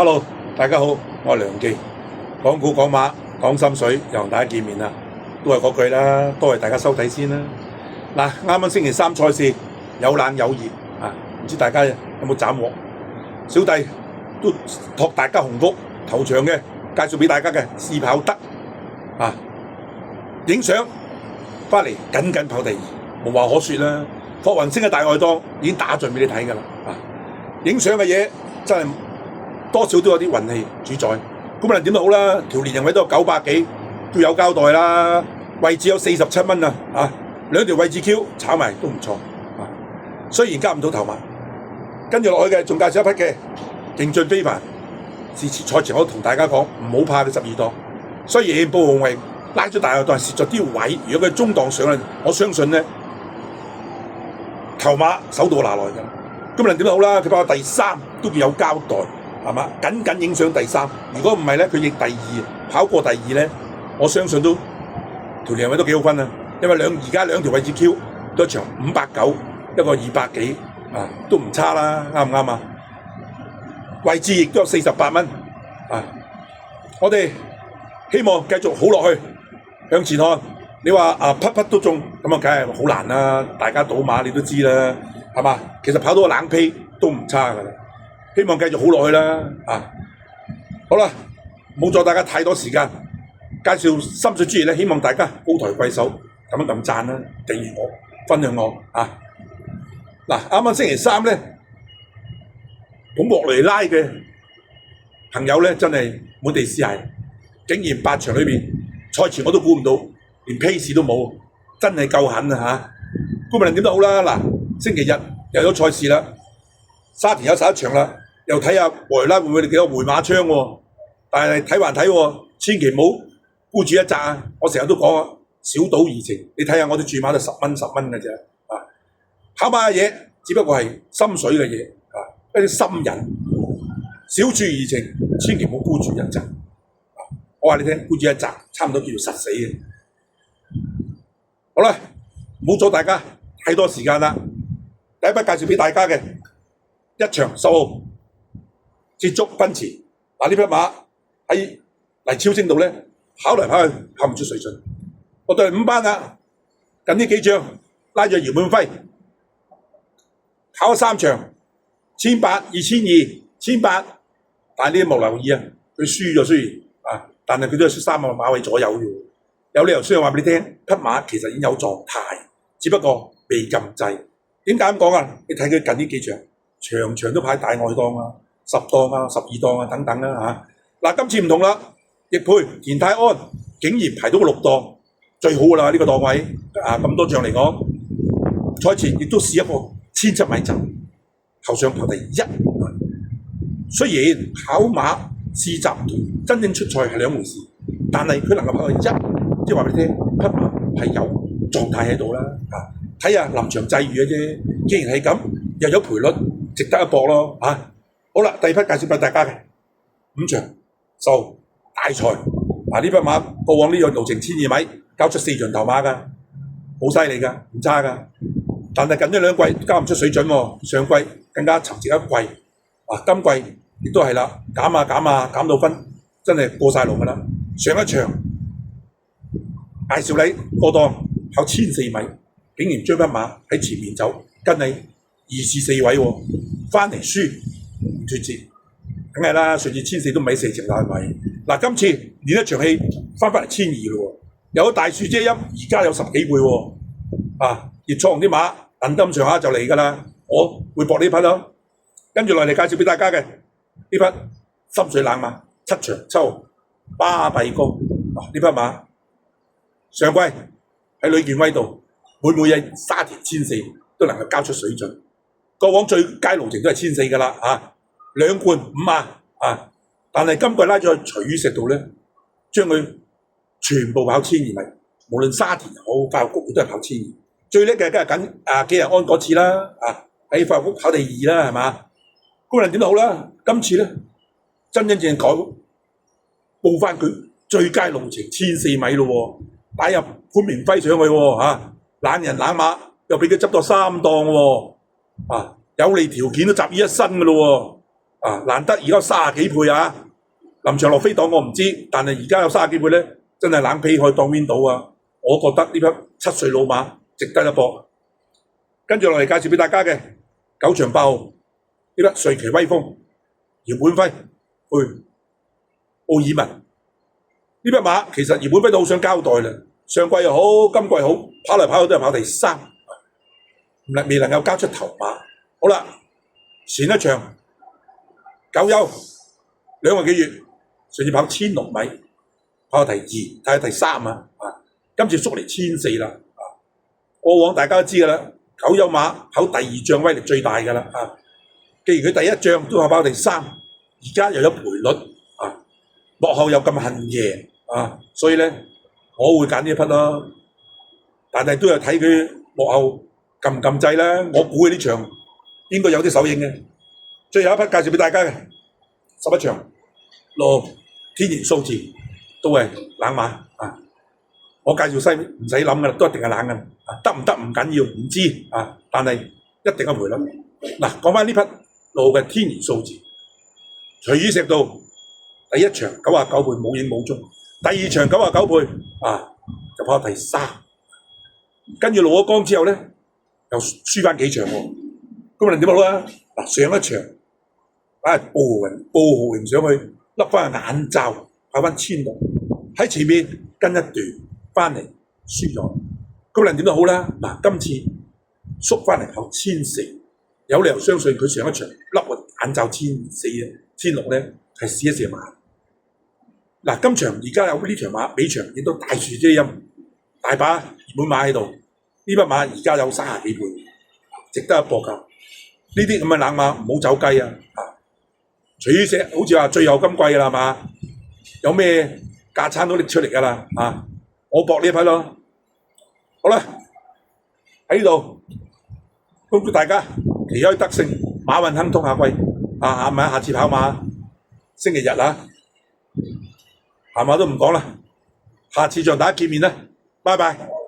Hello，大家好，我係梁記，講股講馬講心水，又同大家見面啦，都係嗰句啦，多謝大家收睇先啦。嗱，啱啱星期三賽事有冷有熱啊，唔知大家有冇斬獲？小弟都託大家鴻福頭場嘅介紹俾大家嘅試跑得啊，影相翻嚟緊跑第二，無話可説啦。霍雲星嘅大外檔已經打盡俾你睇㗎啦啊！影相嘅嘢真係多少都有啲運氣主宰。咁啊點都好啦，條連人位都有900幾，都有交代啦。位置有47蚊啊！啊，兩條位置 Q 炒埋都唔錯啊。雖然加唔到頭馬，跟住落去嘅仲介紹一匹嘅勁進非凡。賽前我同大家講唔好怕嘅12檔，雖然布鴻榮拉咗大外檔蝕咗啲位，如果佢中檔上咧，我相信咧頭馬手到拿來㗎。咁啊點都好啦，佢跑第3都叫有交代。係嘛？緊影相第3，如果唔係咧，佢亦第2，跑過第2咧，我相信都條連位都幾好分啊！因為而家兩條位置 Q 都一場590，一個200幾啊，都唔差啦，啱唔啱啊？位置亦都有48蚊啊！我哋希望繼續好落去，向前看。你話匹都中，咁啊梗係好難啦！大家賭馬你都知啦，係嘛？其實跑到個冷胚都唔差㗎啦。希望繼續好落去啦，啊！好啦，冇阻大家太多時間，介紹心水之餘咧，希望大家高抬貴手，咁讚啦，訂閱我，分享我啊！嗱，啱啱星期三咧，捧莫雷拉嘅朋友咧，真係滿地是鞋，竟然8場裏邊賽前我都估唔到，連 pace 都冇，真係夠狠啊嚇！無論點都好啦，嗱，星期日又有賽事啦。沙田有11場啦，又睇下莫雷拉會唔會幾多回馬槍喎？但係睇還睇喎，千祈唔好孤注一擲啊！我成日都講啊，小賭怡情，你睇下我啲注碼都10蚊嘅啫啊！跑馬嘅嘢只不過係心水嘅嘢啊，一啲心癮，小注怡情，千祈唔好孤注一擲啊！我話你聽，孤注一擲差唔多叫做實死嘅。好啦，唔好阻大家太多時間啦。第一筆介紹俾大家嘅。1場10號，捷足奔馳。嗱呢匹馬喺黎超星度咧跑嚟跑去跑唔出水準。我對5班啦，近呢幾仗拉咗姚滿輝，跑咗3場，1800、2200、1800，但係呢啲冇留意啊，佢輸咗雖然啊，但係佢都係輸3個馬位左右啫。有理由需要話俾你聽，匹馬其實已經有狀態，只不過被禁制。點解咁講啊？你睇佢近呢幾場。場場都派大外檔啊，10檔啊，12檔啊等等啦嚇。嗱，今次唔同啦，易配田泰安竟然排到個6檔，最好㗎啦呢個檔位啊！咁多仗嚟講，賽前亦都試一個1000米站，頭上跑第1。雖然跑馬試習同真正出賽係兩回事，但係佢能夠跑第1，即係話俾你聽，匹馬係有狀態喺度啦嚇。睇下臨場際遇嘅啫。既然係咁，又有賠率。值得一搏咯嚇！好啦，第二匹介紹俾大家嘅5場10大賽。嗱呢匹馬過往呢個路程1200米，交出4場頭馬㗎，好犀利㗎，唔差㗎。但係近呢2季交唔出水準喎，上季更加沉寂一季。啊，今季亦都係啦，減到分，真係過晒龍㗎啦。上一場介紹你過檔跑1004米，竟然將匹馬喺前面走，跟你2至4位喎，翻嚟輸唔脫節，梗係啦。上次1004都唔係4程爛位，嗱今次練一場氣翻嚟1200咯喎，有咗大樹遮陰，而家有10幾倍喎，啊葉創啲馬等咁上下就嚟㗎啦，我會搏呢匹咯。跟住落嚟介紹俾大家嘅呢匹心水冷馬7場7號巴閉高，呢匹馬上季喺呂健威度每日沙田1004都能夠交出水準。過往最佳路程都係1004㗎啦嚇，2冠5啊！但係今季拉咗去徐於石度咧，將佢全部跑1200米，無論沙田好快活谷都係跑1200。最叻嘅梗係緊幾日安嗰次啦，喺快活谷跑第2啦，係嘛？無論點都好啦，今次咧真正改報翻佢最佳路程1004米咯喎，帶入潘明輝上去喎嚇，冷人冷馬又俾佢執到3檔喎。有利條件都集於一身㗎咯啊，難得而家有30幾倍啊！臨場落飛檔我唔知，但係而家有30幾倍咧，真係冷皮可以當 win 到啊！我覺得呢匹7歲老馬值得一搏。跟住落嚟介紹俾大家嘅9場8號呢匹瑞奇威風，姚本輝去奧爾文呢匹馬，其實姚本輝都好想交代啦。上季又好，今季好，跑嚟跑去都係跑第3，未能夠交出頭馬。好啦，前一場9休2個幾月，上次跑1600米，跑到第2，睇下第3啊！今次縮嚟1400啦。過往大家都知㗎啦，9休馬跑第2仗威力最大㗎啦。既然佢第1仗都係跑第3，而家又有賠率幕後又咁恨贏所以咧我會揀呢一匹咯。但係都有睇佢幕後撳唔撳掣啦。我估佢呢場應該有啲手影嘅。最後一匹介紹俾大家嘅11場6天然數字都係冷馬我介紹西唔使諗㗎啦，都一定係冷㗎。得唔得唔緊要，唔知但係一定有賠率。嗱，講翻呢匹路嘅天然數字，隨意石道第1場99倍冇影冇蹤，第2場99倍就跑第3，跟住落咗江之後咧又輸翻幾場喎。咁你點好啊？嗱，上一場步豪榮上去笠翻個眼罩，跑翻1600，喺前面跟一段翻嚟輸咗。咁你點都好啦。嗱，今次縮翻嚟跑1400，有理由相信佢上一場笠個眼罩1400-1600咧係試一試馬。嗱，今場而家有呢場馬，尾場亦都大樹遮陰，大把熱門馬喺度。呢匹馬而家有30幾倍，值得一搏㗎。呢啲咁嘅冷馬唔好走雞啊！徐石好似話最後今季㗎啦嘛，有咩價撐都拎出嚟㗎啦我搏呢一匹咯。好啦，喺呢度恭祝大家旗開得勝，馬運亨通下季下次跑馬星期日閒話都唔講啦，下次再大家見面啦，拜拜。